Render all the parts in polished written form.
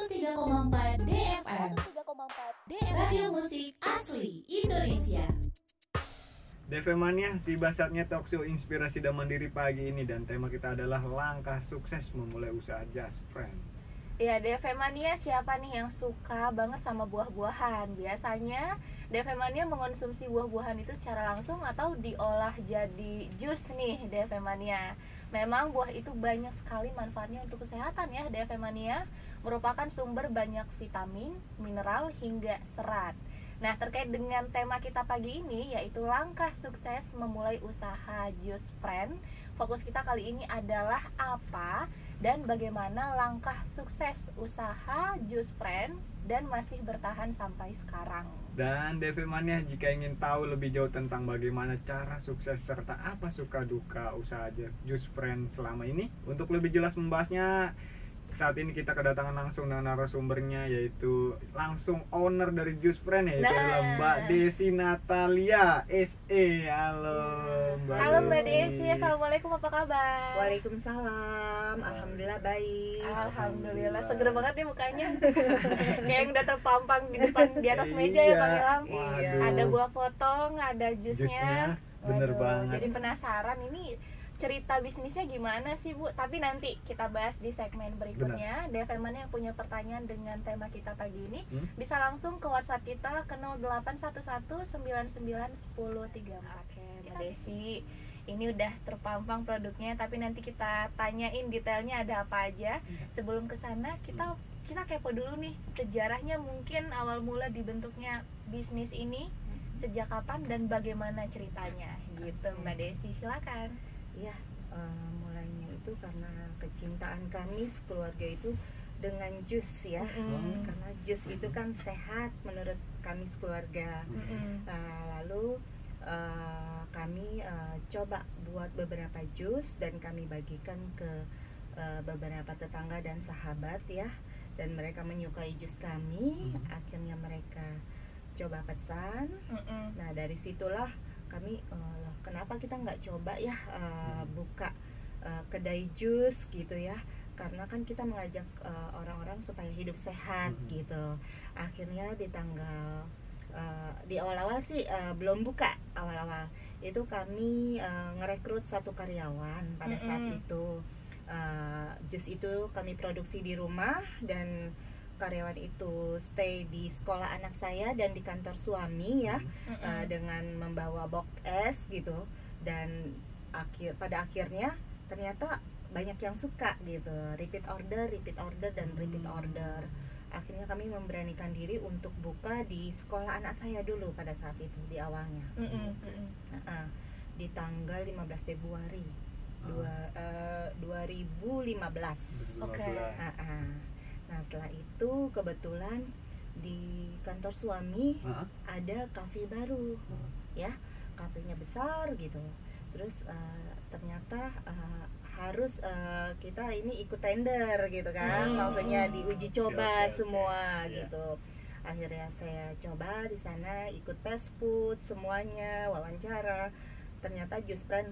103,4 DFM. Radio Musik Asli Indonesia. DFM Mania, tiba saatnya talkshow inspirasi dan mandiri pagi ini, dan tema kita adalah langkah sukses memulai usaha Just Friend. Ya, DFM Mania, siapa nih yang suka banget sama buah-buahan? Biasanya DFM Mania mengonsumsi buah-buahan itu secara langsung atau diolah jadi jus nih DFM Mania. Memang buah itu banyak sekali manfaatnya untuk kesehatan ya DFM Mania. Merupakan sumber banyak vitamin, mineral, hingga serat. Nah, terkait dengan tema kita pagi ini, yaitu langkah sukses memulai usaha Just Friend, fokus kita kali ini adalah apa dan bagaimana langkah sukses usaha Just Friend dan masih bertahan sampai sekarang. Dan DFM Mania, jika ingin tahu lebih jauh tentang bagaimana cara sukses serta apa suka duka usaha Just Friend selama ini, untuk lebih jelas membahasnya, saat ini kita kedatangan langsung dengan narasumbernya, yaitu langsung owner dari Just Friend, yaitu adalah Mbak Desi Natalia SE. Halo Mbak Halo Mbak Desi, Assalamualaikum, apa kabar? Waalaikumsalam, alhamdulillah baik. Alhamdulillah, seger banget nih mukanya. Kayak yang udah terpampang di depan, di atas meja ya Bang Ilham. Iya. Ada buah potong, ada jusnya. Bener banget. Jadi penasaran ini cerita bisnisnya gimana sih Bu? Tapi nanti kita bahas di segmen berikutnya. DFM Mania yang punya pertanyaan dengan tema kita pagi ini bisa langsung ke WhatsApp kita ke 0811991034. Oke, Mbak Desi, ini udah terpampang produknya, tapi nanti kita tanyain detailnya ada apa aja. Sebelum ke sana kita kepo dulu nih, sejarahnya mungkin awal mula dibentuknya bisnis ini sejak kapan dan bagaimana ceritanya gitu. Mbak Desi, silakan. Iya, mulainya itu karena kecintaan kami sekeluarga itu dengan jus ya. Karena jus itu kan sehat menurut kami sekeluarga. Lalu kami coba buat beberapa jus dan kami bagikan ke beberapa tetangga dan sahabat ya. Dan mereka menyukai jus kami. Akhirnya mereka coba pesan. Nah, dari situlah kami kenapa kita nggak coba ya buka kedai jus gitu ya, karena kan kita mengajak orang-orang supaya hidup sehat gitu. Akhirnya di tanggal di awal-awal sih belum buka, awal-awal itu kami ngerekrut satu karyawan pada saat itu. Jus itu kami produksi di rumah dan karyawan itu stay di sekolah anak saya dan di kantor suami ya, dengan membawa box es gitu. Dan pada akhirnya ternyata banyak yang suka gitu, repeat order dan repeat order. Akhirnya kami memberanikan diri untuk buka di sekolah anak saya dulu pada saat itu di awalnya. Di tanggal 15 Februari 2015. Oke. Nah, setelah itu kebetulan di kantor suami ada kafe baru ya, kafenya besar gitu. Terus ternyata harus kita ini ikut tender gitu kan, maksudnya diuji coba semua gitu. Akhirnya saya coba di sana, ikut test food semuanya, wawancara. Ternyata Just Friend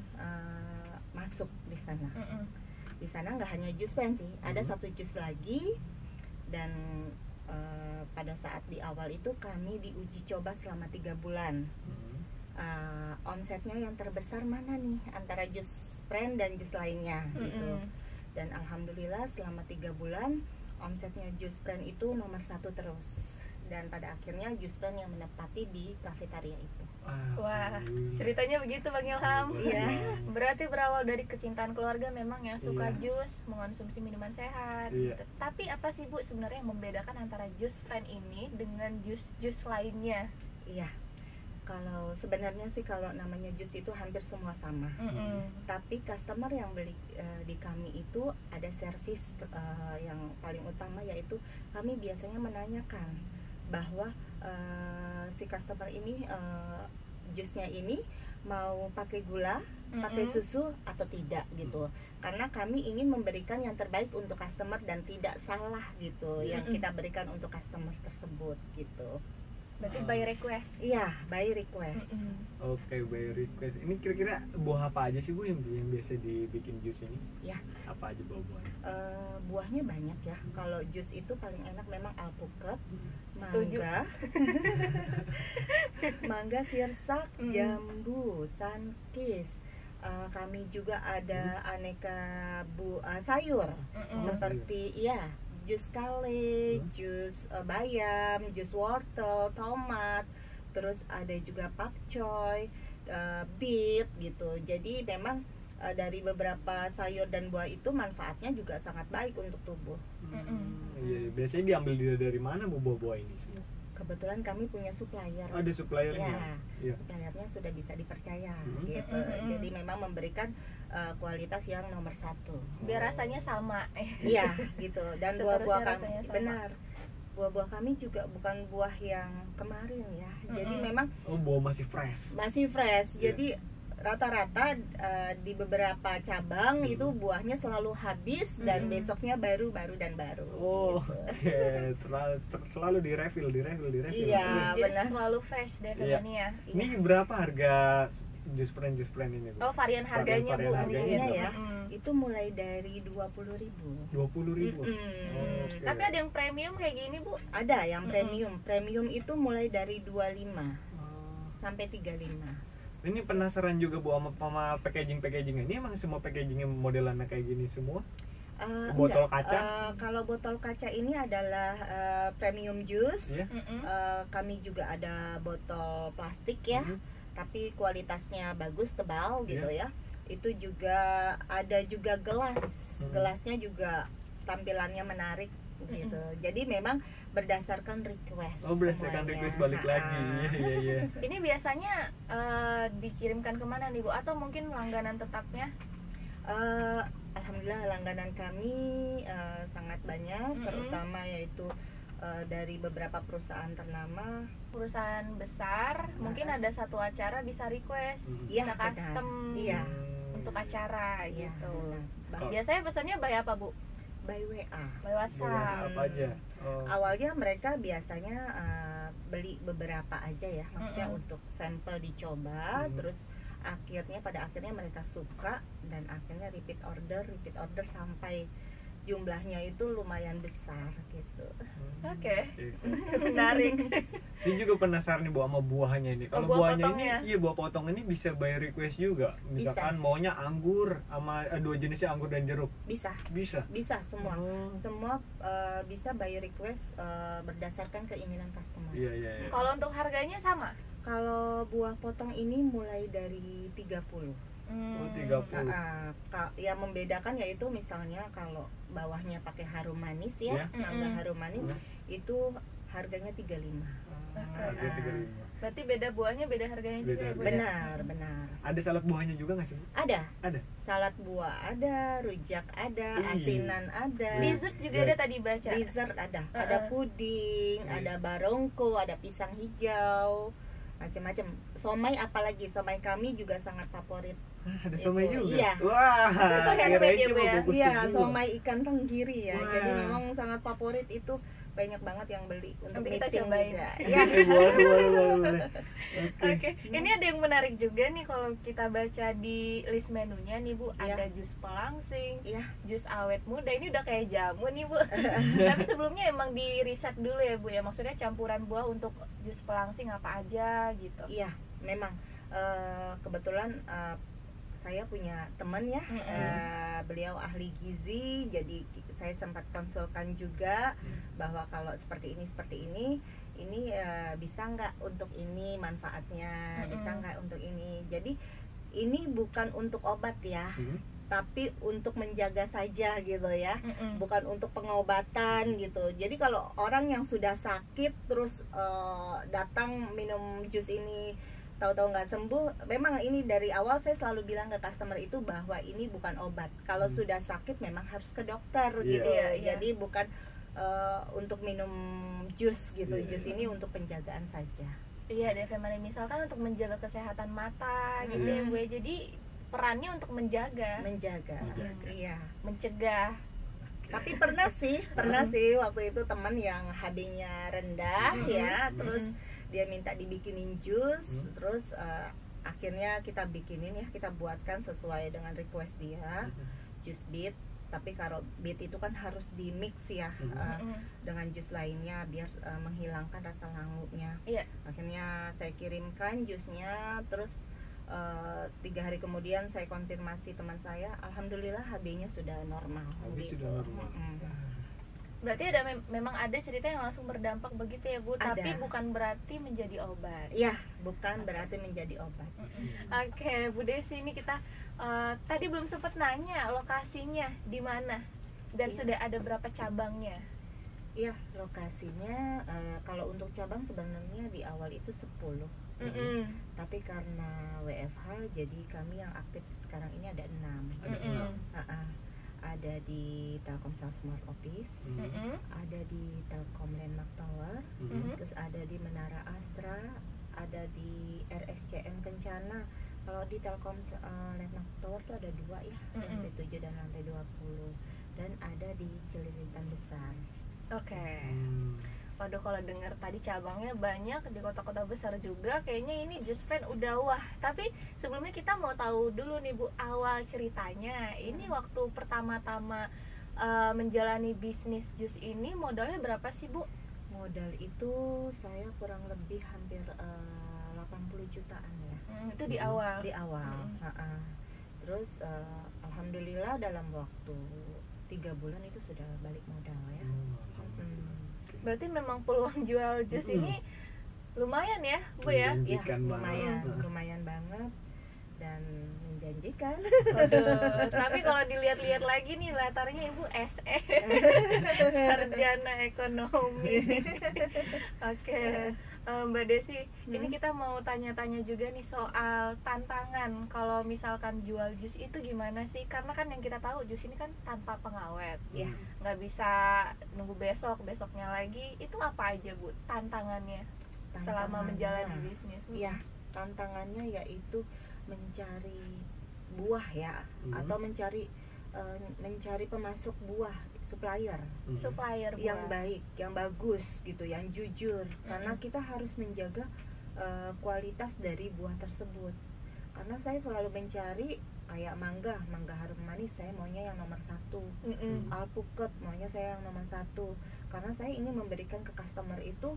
masuk di sana. Di sana nggak hanya Just Friend sih, ada satu jus lagi. Dan pada saat di awal itu kami diuji coba selama 3 bulan. Omsetnya yang terbesar mana nih antara Just Friend dan jus lainnya gitu. Dan alhamdulillah selama 3 bulan omsetnya Just Friend itu nomor 1 terus. Dan pada akhirnya Just Friend yang menempati di kafetaria itu. Wah, ceritanya begitu Bang Ilham. Iya. Berarti berawal dari kecintaan keluarga memang yang suka jus, mengonsumsi minuman sehat gitu. Tapi apa sih Bu sebenarnya yang membedakan antara Just Friend ini dengan jus-jus lainnya? Iya. Kalau sebenarnya sih kalau namanya jus itu hampir semua sama. Tapi customer yang beli di kami itu ada servis yang paling utama, yaitu kami biasanya menanyakan bahwa si customer ini jusnya ini mau pakai gula, pakai susu atau tidak gitu. Karena kami ingin memberikan yang terbaik untuk customer dan tidak salah gitu yang kita berikan untuk customer tersebut gitu. Berarti by request. Iya, by request. Oke, by request. Ini kira-kira buah apa aja sih Bu yang biasa dibikin jus ini? Ya. Apa aja buah-buahnya? Buahnya banyak ya. Kalau jus itu paling enak memang alpukat, Setuju. mangga, mangga sirsak, jambu, sunkist. Kami juga ada aneka sayur seperti jus kale, jus bayam, jus wortel, tomat, terus ada juga pakcoy, beet gitu. Jadi memang dari beberapa sayur dan buah itu manfaatnya juga sangat baik untuk tubuh. Iya, biasanya diambil dari mana Bu buah-buah ini? Kebetulan kami punya supplier. Ada suppliernya. Ya, suppliernya sudah bisa dipercaya gitu. Jadi memang memberikan kualitas yang nomor 1. Biar rasanya sama. Iya, gitu. Dan buah-buah kami rasanya sama. benar. Buah-buah kami juga bukan buah yang kemarin ya. Jadi memang buah masih fresh. masih fresh. Iya. Jadi rata-rata di beberapa cabang itu buahnya selalu habis dan besoknya baru dan baru. Oh, gitu. selalu di-refill. Iya, Jadi benar. selalu fresh Devemania. Ini berapa harga jus brand ini Bu? Oh, varian harganya Bu. Varian harganya Gitu. ya. Itu mulai dari 20.000. 20.000. Oke. Tapi ada yang premium kayak gini Bu. Ada yang premium. Premium itu mulai dari 25 sampai 35. Ini penasaran juga Bu sama packaging-packagingnya. Ini emang semua packagingnya modelannya kayak gini semua? Botol Enggak. kaca? Kalau botol kaca ini adalah premium juice. Iya. Kami juga ada botol plastik ya, tapi kualitasnya bagus, tebal gitu ya. Itu juga ada juga gelas. Gelasnya juga tampilannya menarik gitu. Jadi memang berdasarkan request. Oh, berdasarkan semuanya. request balik lagi. Iya. Ini biasanya dikirimkan kemana nih Bu? Atau mungkin langganan tetapnya? Alhamdulillah langganan kami sangat banyak, terutama yaitu dari beberapa perusahaan ternama. Perusahaan besar, mungkin ada satu acara bisa request, Iya, bisa custom Iya. untuk acara Iya, gitu. benar. Biasanya pesannya by apa Bu? By WA. By WhatsApp. Apa aja? Oh. Awalnya mereka biasanya beli beberapa aja ya, maksudnya untuk sampel dicoba, terus pada akhirnya mereka suka dan akhirnya repeat order sampai jumlahnya itu lumayan besar gitu. Oke. Menarik. Saya juga penasaran nih Bu sama buahnya ini. Kalau buah buahnya potongnya. ini, buah potong ini bisa by request juga. Misalkan maunya anggur sama dua jenisnya anggur dan jeruk. Bisa semua. Semua bisa by request berdasarkan keinginan customer. Iya. Kalau untuk harganya sama? Kalau buah potong ini mulai dari 30. Oh, 30. Yang membedakan yaitu misalnya kalau bawahnya pakai harum manis ya, mangga harum manis itu harganya 35. Harga 35. Berarti beda buahnya, beda harganya juga ya Bu? Benar. Ada salad buahnya juga nggak sih Bu? Ada. Ada. Salad buah ada, rujak ada, asinan ada. Dessert juga ada tadi baca. Dessert ada. Ada puding, ada barongko, ada pisang hijau, macam-macam. Somai apalagi, somai kami juga sangat favorit. Ada somai juga? Iya. Wah, kirain ya, Bu, cuma ya? bungkus Iya, kedua. somai ikan tenggiri ya. Wah. Jadi memang sangat favorit, itu banyak banget yang beli untuk Nanti kita meeting cobain. juga. Iya. Boleh. Oke. Ini ada yang menarik juga nih kalau kita baca di list menunya nih Bu, Iya. ada jus pelangsing, Iya. jus awet muda. Ini udah kayak jamu nih Bu. Tapi sebelumnya emang di riset dulu ya Bu ya, maksudnya campuran buah untuk jus pelangsing apa aja gitu. Iya, memang kebetulan saya punya teman ya, beliau ahli gizi, jadi saya sempat konsulkan juga bahwa kalau seperti ini bisa nggak untuk ini manfaatnya, bisa nggak untuk ini. Jadi ini bukan untuk obat ya, tapi untuk menjaga saja gitu ya, bukan untuk pengobatan gitu. Jadi kalau orang yang sudah sakit terus datang minum jus ini tahu-tahu nggak sembuh, memang ini dari awal saya selalu bilang ke customer itu bahwa ini bukan obat. Kalau sudah sakit memang harus ke dokter gitu. Iya. Jadi bukan untuk minum jus gitu. Iya, Jus ini untuk penjagaan saja. Iya, Devemania misalkan untuk menjaga kesehatan mata gitu ya Bu. Jadi perannya untuk menjaga, Menjaga. Iya. mencegah. Tapi pernah sih waktu itu teman yang HB-nya rendah ya, terus dia minta dibikinin jus, terus akhirnya kita bikinin ya, kita buatkan sesuai dengan request dia, jus beet. Tapi kalau beet itu kan harus di mix ya dengan jus lainnya biar menghilangkan rasa langunya. Akhirnya saya kirimkan jusnya, terus 3 hari kemudian saya konfirmasi teman saya, alhamdulillah HB-nya sudah normal. Sudah normal. Berarti memang ada cerita yang langsung berdampak begitu ya Bu, tapi bukan berarti menjadi obat. Iya, bukan berarti menjadi obat. Oke, Bu Desi, ini kita tadi belum sempat nanya lokasinya di mana dan sudah ada berapa cabangnya? Iya, lokasinya kalau untuk cabang sebenarnya di awal itu 10. Tapi karena WFH jadi kami yang aktif sekarang ini ada 6. Ada di Telkomsel Smart Office, ada di Telkom Landmark Tower, terus ada di Menara Astra, ada di RSCM Kencana. Kalau di Telkom Landmark Tower tuh ada 2 ya, lantai 7 dan lantai 20, dan ada di Cililitan Besar. Oke. Waduh, kalau dengar tadi cabangnya banyak di kota-kota besar juga, kayaknya ini Just Friend udah wah. Tapi sebelumnya kita mau tahu dulu nih Bu, awal ceritanya. Ini waktu pertama-tama menjalani bisnis jus ini modalnya berapa sih Bu? Modal itu saya kurang lebih hampir 80 jutaan ya. Itu di awal? Di awal. Terus alhamdulillah dalam waktu 3 bulan itu sudah balik modal ya. Berarti memang peluang jual jus ini lumayan ya Bu ya? Iya, lumayan banget dan menjanjikan. Waduh, tapi kalau dilihat-lihat lagi nih latarnya Ibu SE, sarjana ekonomi. Oke. Mbak Desi, ini kita mau tanya-tanya juga nih soal tantangan kalau misalkan jual jus itu gimana sih? Karena kan yang kita tahu jus ini kan tanpa pengawet, nggak bisa nunggu besoknya lagi. Itu apa aja Bu tantangannya selama menjalani bisnis? Iya, tantangannya yaitu mencari buah ya, atau mencari pemasok buah, supplier yang baik, yang bagus gitu, yang jujur. Karena kita harus menjaga kualitas dari buah tersebut. Karena saya selalu mencari kayak mangga harum manis, saya maunya yang nomor 1. Alpukat maunya saya yang nomor 1. Karena saya ingin memberikan ke customer itu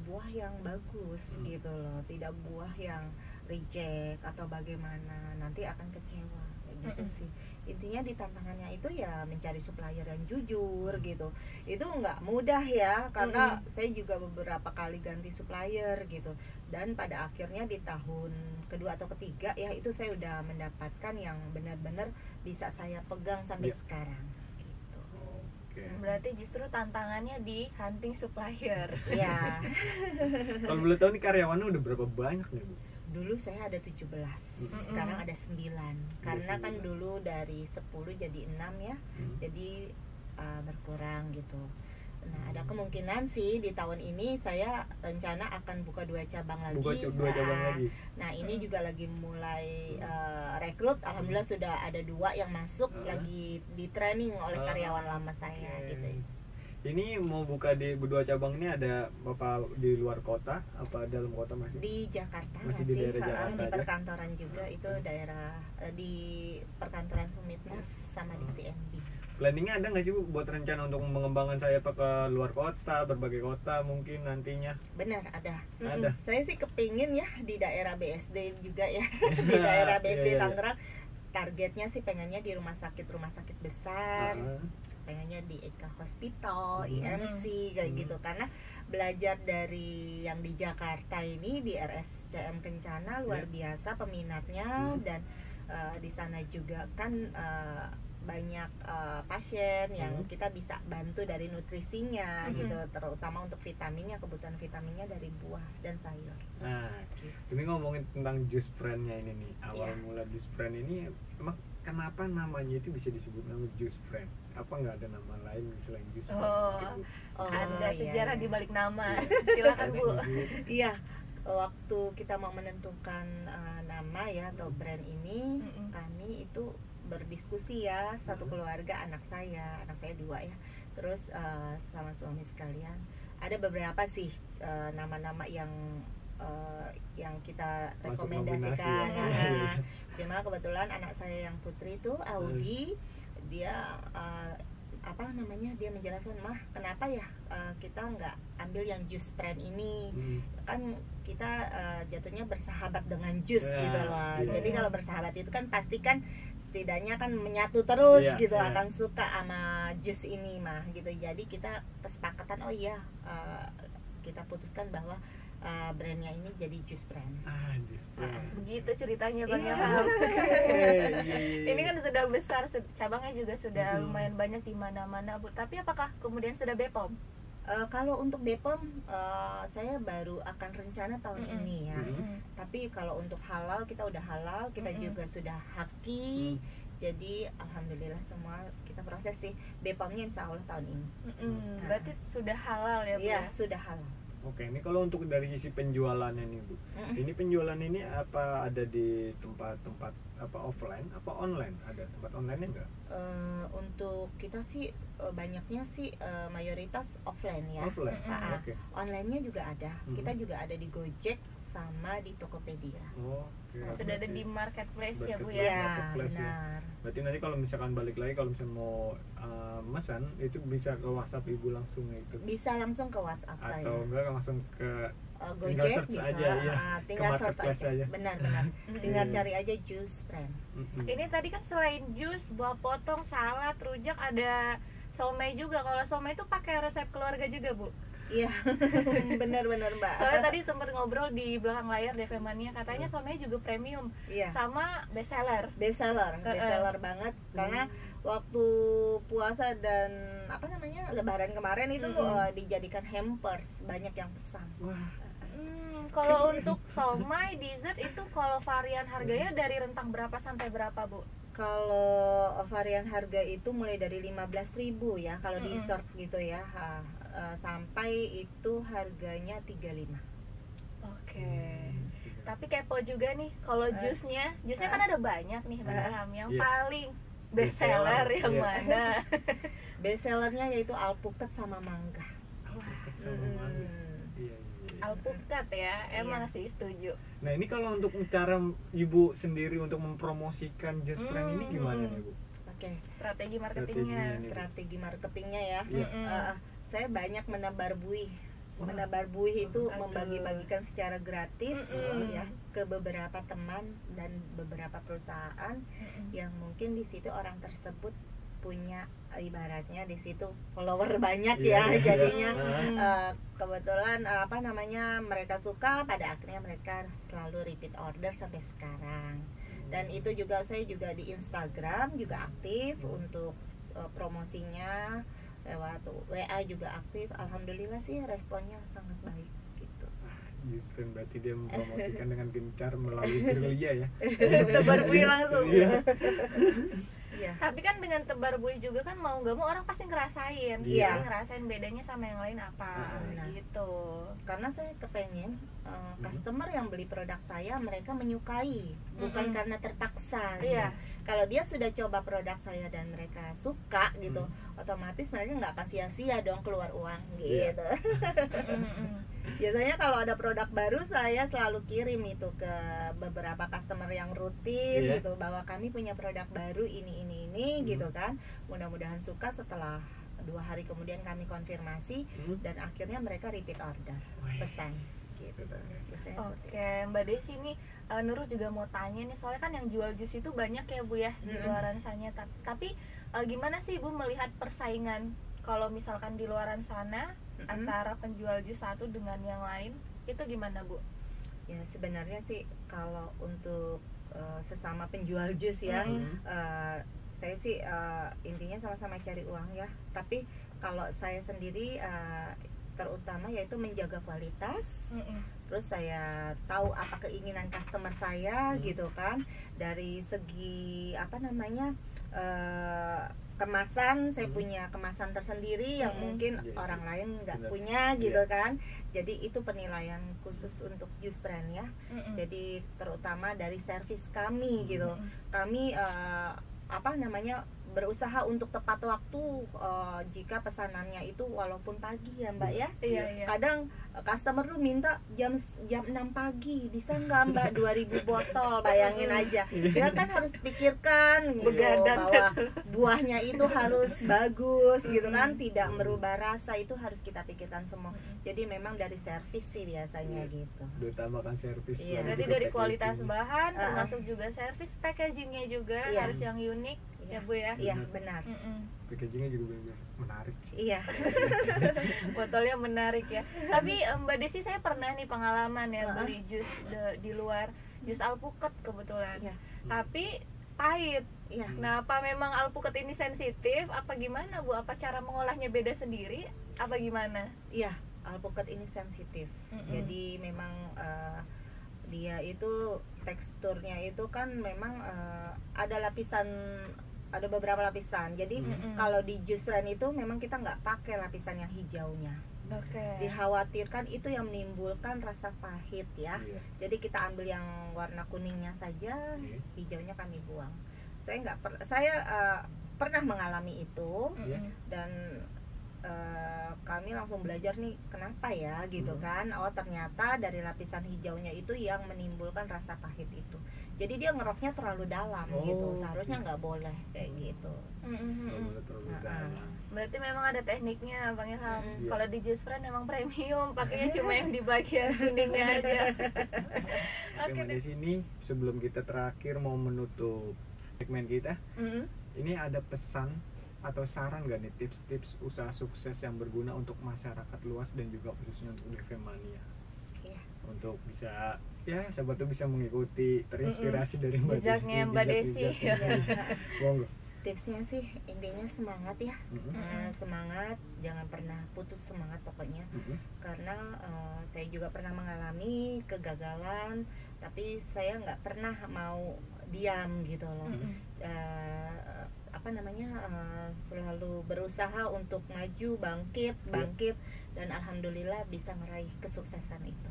buah yang bagus gitu loh, tidak buah yang reject atau bagaimana, nanti akan kecewa gitu sih. Intinya di tantangannya itu ya mencari supplier yang jujur gitu. Itu nggak mudah ya, karena saya juga beberapa kali ganti supplier gitu. Dan pada akhirnya di tahun kedua atau ketiga ya, itu saya udah mendapatkan yang benar-benar bisa saya pegang sampai sekarang gitu. Berarti justru tantangannya di hunting supplier. Ya. Kalau boleh tahu nih karyawannya udah berapa banyak nih Bu? Dulu saya ada 17, sekarang ada 9. Karena kan dulu dari 10 jadi 6 ya, jadi berkurang gitu. Nah, ada kemungkinan sih di tahun ini saya rencana akan buka 2 cabang lagi. Cabang lagi. Nah, ini juga lagi mulai rekrut. Alhamdulillah sudah ada 2 yang masuk, lagi di training oleh karyawan lama saya gitu. Ini mau buka di 2 cabang ini, ada Bapak di luar kota apa dalam kota masih? Di Jakarta masih di daerah Jakarta di perkantoran juga, itu daerah di perkantoran Sumitmas sama di CMB. Planningnya ada nggak sih Bu buat rencana untuk mengembangkan saya ke luar kota, berbagai kota mungkin nantinya? Benar, ada. Ada. Saya sih kepingin ya di daerah BSD juga ya. Di daerah BSD Tangerang. Targetnya sih pengennya di rumah sakit besar. Pengennya di Eka Hospital, IMC kayak gitu. Karena belajar dari yang di Jakarta ini, di RSCM Kencana luar biasa peminatnya. Dan di sana juga kan banyak pasien yang kita bisa bantu dari nutrisinya gitu, terutama untuk vitaminnya, kebutuhan vitaminnya dari buah dan sayur. Nah, ini ngomongin tentang Just Friend-nya ini nih, awal mula Just Friend ini emang kenapa namanya itu bisa disebut nama Just Friend? Apa nggak ada nama lain selain Just Friend? Ada sejarah di balik nama. Silakan Bu. Iya. Waktu kita mau menentukan nama ya atau brand ini, kami itu berdiskusi ya, satu keluarga, anak saya 2 ya, terus sama suami sekalian, ada beberapa sih nama-nama yang kita Masuk rekomendasikan. nominasi ya. Cuma kebetulan anak saya yang putri itu Audi, dia dia menjelaskan, mah kenapa ya kita nggak ambil yang jus brand ini, kan kita jatuhnya bersahabat dengan jus gitu loh. Jadi kalau bersahabat itu kan pasti kan setidaknya kan menyatu terus gitu, akan suka sama jus ini mah gitu. Jadi kita kesepakatan, kita putuskan bahwa brandnya ini jadi jus brand. Jus brand. Begitu ceritanya Bang Iya. Ilham. Iya. Ini kan sudah besar, cabangnya juga sudah lumayan banyak di mana-mana Bu. Tapi apakah kemudian sudah BPOM? Kalau untuk BPOM saya baru akan rencana tahun ini ya. Tapi kalau untuk halal kita udah halal, kita juga sudah haki. Jadi alhamdulillah semua kita proses sih. BPOM-nya insya Allah tahun ini. Berarti sudah halal ya Bu? Iya, sudah halal. Oke, ini kalau untuk dari sisi penjualannya nih Bu, ini penjualan ini apa ada di tempat-tempat apa offline, apa online? Ada tempat online-nya nggak? Untuk kita sih banyaknya sih mayoritas offline ya. Offline. Oke. Online-nya juga ada. Kita juga ada di Gojek sama di Tokopedia. Oke. Sudah ada di marketplace ya Bu Marketplace. ya? Iya, Marketplace ya. benar. Berarti nanti kalau misalkan balik lagi, kalau misalkan mau mesan itu bisa ke WhatsApp Ibu langsung itu. Bisa langsung ke WhatsApp saya. Atau enggak langsung ke tinggal Gojek search bisa, aja, iya. tinggal Ke search marketplace aja. aja. Benar. Tinggal cari aja jus brand. Ini tadi kan selain jus, buah potong, salad, rujak, ada somai juga. Kalau somai itu pakai resep keluarga juga Bu? Iya, benar Mbak. Soalnya tadi sempat ngobrol di belakang layar DV Mania, katanya somai juga premium, Iya. sama best seller. Best seller banget karena waktu puasa dan Lebaran kemarin itu dijadikan hampers, banyak yang pesan. Wah, Kalau untuk somai dessert itu kalau varian harganya dari rentang berapa sampai berapa Bu? Kalau varian harga itu mulai dari 15.000 ya kalau dessert gitu ya, sampai itu harganya 35. Oke. Tapi kepo juga nih, kalau jusnya kan ada banyak nih Bang Ilham. Yang paling best seller yang mana? Best sellernya yaitu alpukat sama mangga. Alpukat ya, emang sih setuju. Nah ini kalau untuk cara Ibu sendiri untuk mempromosikan jus brand ini gimana nih Bu? Oke. Strategi marketingnya. Strategi marketingnya ya. Iya. Saya banyak menebar buih. Menebar buih itu membagi-bagikan secara gratis ya ke beberapa teman dan beberapa perusahaan yang mungkin di situ orang tersebut punya ibaratnya di situ follower banyak ya, jadinya kebetulan mereka suka, pada akhirnya mereka selalu repeat order sampai sekarang. Dan itu juga saya juga di Instagram juga aktif untuk promosinya, lewat WA juga aktif. Alhamdulillah sih responnya sangat baik gitu. Jus brand berarti dia mempromosikan dengan gencar melalui gerilya ya. Tebar buih langsung. Iya. Tapi kan dengan tebar buih juga kan mau nggak mau orang pasti ngerasain. Iya. Ngerasain bedanya sama yang lain apa gitu. Karena saya kepengen customer yang beli produk saya mereka menyukai, bukan karena terpaksa. Iya. Kalau dia sudah coba produk saya dan mereka suka gitu, otomatis mereka nggak akan sia-sia dong keluar uang gitu. Biasanya kalau ada produk baru saya selalu kirim itu ke beberapa customer yang rutin gitu, bahwa kami punya produk baru ini gitu kan. Mudah-mudahan suka. Setelah 2 hari kemudian kami konfirmasi dan akhirnya mereka repeat order, pesan gitu. Oke, Mbak Desi nih Nurul juga mau tanya nih, soalnya kan yang jual jus itu banyak ya Bu ya di luaran sana. Tapi gimana sih Bu melihat persaingan kalau misalkan di luaran sana antara penjual jus satu dengan yang lain, itu gimana Bu? Ya sebenarnya sih kalau untuk sesama penjual jus ya, saya sih intinya sama-sama cari uang ya. Tapi kalau saya sendiri terutama yaitu menjaga kualitas. Terus saya tahu apa keinginan customer saya gitu kan. Dari segi kemasan, saya punya kemasan tersendiri yang mungkin orang lain nggak punya gitu kan. Jadi itu penilaian khusus untuk jus brand ya. Jadi terutama dari servis kami gitu. Kami berusaha untuk tepat waktu jika pesanannya itu walaupun pagi ya Mbak ya. Iya. Kadang customer lu minta jam 6 pagi, bisa nggak Mbak 2000 botol, bayangin aja. Kita kan harus pikirkan gitu, Begadang. bahwa buahnya itu harus bagus gitu kan, tidak merubah rasa, itu harus kita pikirkan semua. Jadi memang dari servis sih biasanya gitu. Diutamakan servis. Iya. lalu Berarti juga dari kualitas packaging. bahan, termasuk juga servis, packagingnya juga Iya. harus yang unik, ya Bu ya. Iya benar. Packagingnya juga benar menarik sih. Iya. Botolnya menarik ya. Tapi Mbak Desi, saya pernah nih pengalaman ya beli jus di luar, jus alpukat kebetulan. Iya. Tapi pahit. Iya. Nah, apa memang alpukat ini sensitif? Apa gimana Bu? Apa cara mengolahnya beda sendiri? Apa gimana? Iya, alpukat ini sensitif. Jadi memang dia itu teksturnya itu kan memang ada beberapa lapisan. Jadi kalau di jus friend itu memang kita nggak pakai lapisan yang hijaunya. Oke. Dikhawatirkan itu yang menimbulkan rasa pahit ya. Iya. Jadi kita ambil yang warna kuningnya saja, hijaunya kami buang. Saya pernah mengalami itu Iya. dan kami langsung belajar nih kenapa ya gitu kan. Oh ternyata dari lapisan hijaunya itu yang menimbulkan rasa pahit itu. Jadi dia ngeroknya terlalu dalam gitu. Seharusnya nggak boleh kayak gitu. Terlalu dalam. Berarti memang ada tekniknya Bang Ilham. Iya. Kalau di jus friend memang premium, pakainya cuma yang di bagian kuningnya aja. Oke, di sini sebelum kita terakhir mau menutup segmen kita, ini ada pesan atau saran gak nih tips-tips usaha sukses yang berguna untuk masyarakat luas dan juga khususnya untuk DV Mania? Iya. Untuk bisa ya siapa tuh bisa mengikuti, terinspirasi dari Mbak Jejaknya Desi, Mbak Desi. jejak-jejaknya. Monggo. Tipsnya sih intinya semangat ya. Semangat, jangan pernah putus semangat pokoknya. Karena saya juga pernah mengalami kegagalan, tapi saya nggak pernah mau diam gitu loh. Selalu berusaha untuk maju, bangkit dan alhamdulillah bisa meraih kesuksesan itu.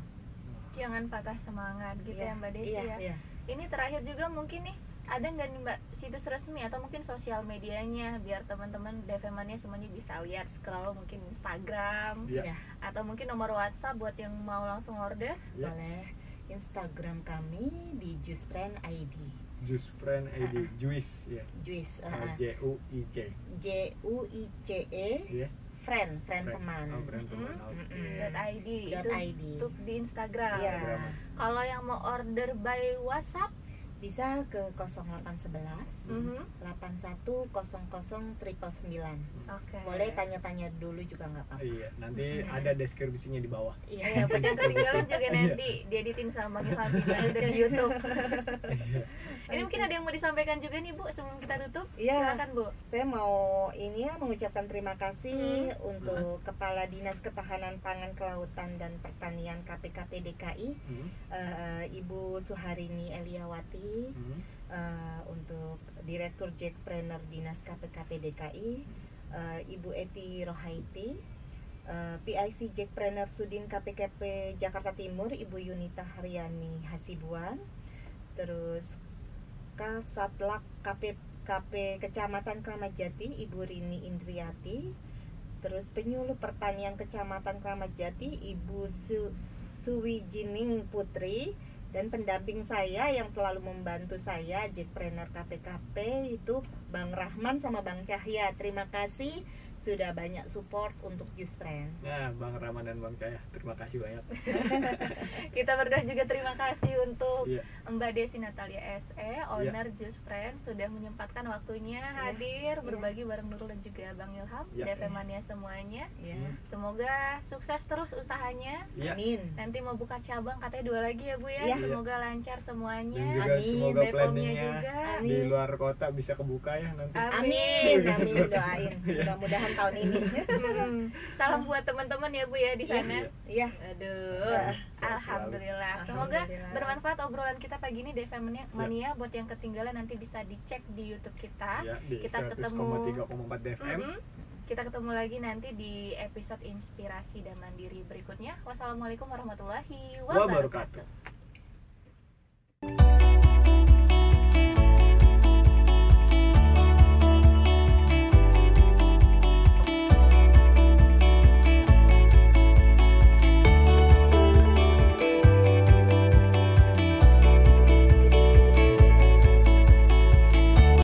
Jangan patah semangat gitu ya Mbak Desi ya. Iya. Ini terakhir juga mungkin nih, ada nggak nih Mbak situs resmi atau mungkin sosial medianya biar teman-teman DV Mania semuanya bisa lihat, scroll mungkin Instagram Iya. atau mungkin nomor WhatsApp buat yang mau langsung order. Ya. Boleh Instagram kami di JuiceFriend ID. JuiceFriend ID, Juice ya. Juice JUIC. JUICE Iya. friend teman. Oh, friend teman. Oke. .id itu .id. untuk di Instagram. Iya. Kalau yang mau order by WhatsApp Bisa ke 0811 Mhm. 8100 Oke. Boleh tanya-tanya dulu juga nggak apa-apa. Iya, nanti ada deskripsinya di bawah. Iya, buat yang ketinggalan juga nanti dieditin sama Bang Ilham ada di YouTube. Ini mungkin ada yang mau disampaikan juga nih Bu sebelum kita tutup. Iya. Silakan Bu. Saya mau mengucapkan terima kasih untuk Kepala Dinas Ketahanan Pangan Kelautan dan Pertanian KPKP DKI, Ibu Suharini Eliawati, untuk Direktur Jackpreneur Dinas KPKP DKI, Ibu Eti Rohaiti, PIC Jackpreneur Sudin KPKP Jakarta Timur, Ibu Yunita Haryani Hasibuan, terus Kasatlak KP Kecamatan Kramat Jati, Ibu Rini Indriati, terus Penyuluh Pertanian Kecamatan Kramat Jati, Ibu Suwijining Putri, dan pendamping saya yang selalu membantu saya Jackpreneur KPKP itu Bang Rahman sama Bang Cahya. Terima kasih sudah banyak support untuk JuiceFriend. Nah, Bang Rahman dan Bang Cahya, terima kasih banyak. Kita berdua juga terima kasih untuk Iya. Mbak Desi Natalia SE, owner JuiceFriend, sudah menyempatkan waktunya hadir berbagi bareng Nurul dan juga Bang Ilham, Iya. DV Mania semuanya. Ya. Semoga sukses terus usahanya. Iya. Amin. Nanti mau buka cabang katanya 2 lagi ya Bu ya. Iya. Semoga lancar semuanya. Dan juga Amin. semoga BPOM-nya planningnya juga. di luar kota bisa kebuka ya nanti. Amin, amin, doain. Mudah-mudahan tahun ini. Salam buat teman-teman ya Bu ya di sana. Iya. Aduh, Ya, alhamdulillah. Semoga Alhamdulillah. bermanfaat obrolan kita pagi ini DV Mania. Buat yang ketinggalan nanti bisa dicek di YouTube kita. Ya, di Kita 100,3,4 DFM. Kita ketemu lagi nanti di episode inspirasi dan mandiri berikutnya. Wassalamualaikum warahmatullahi wabarakatuh. Wabarakatuh.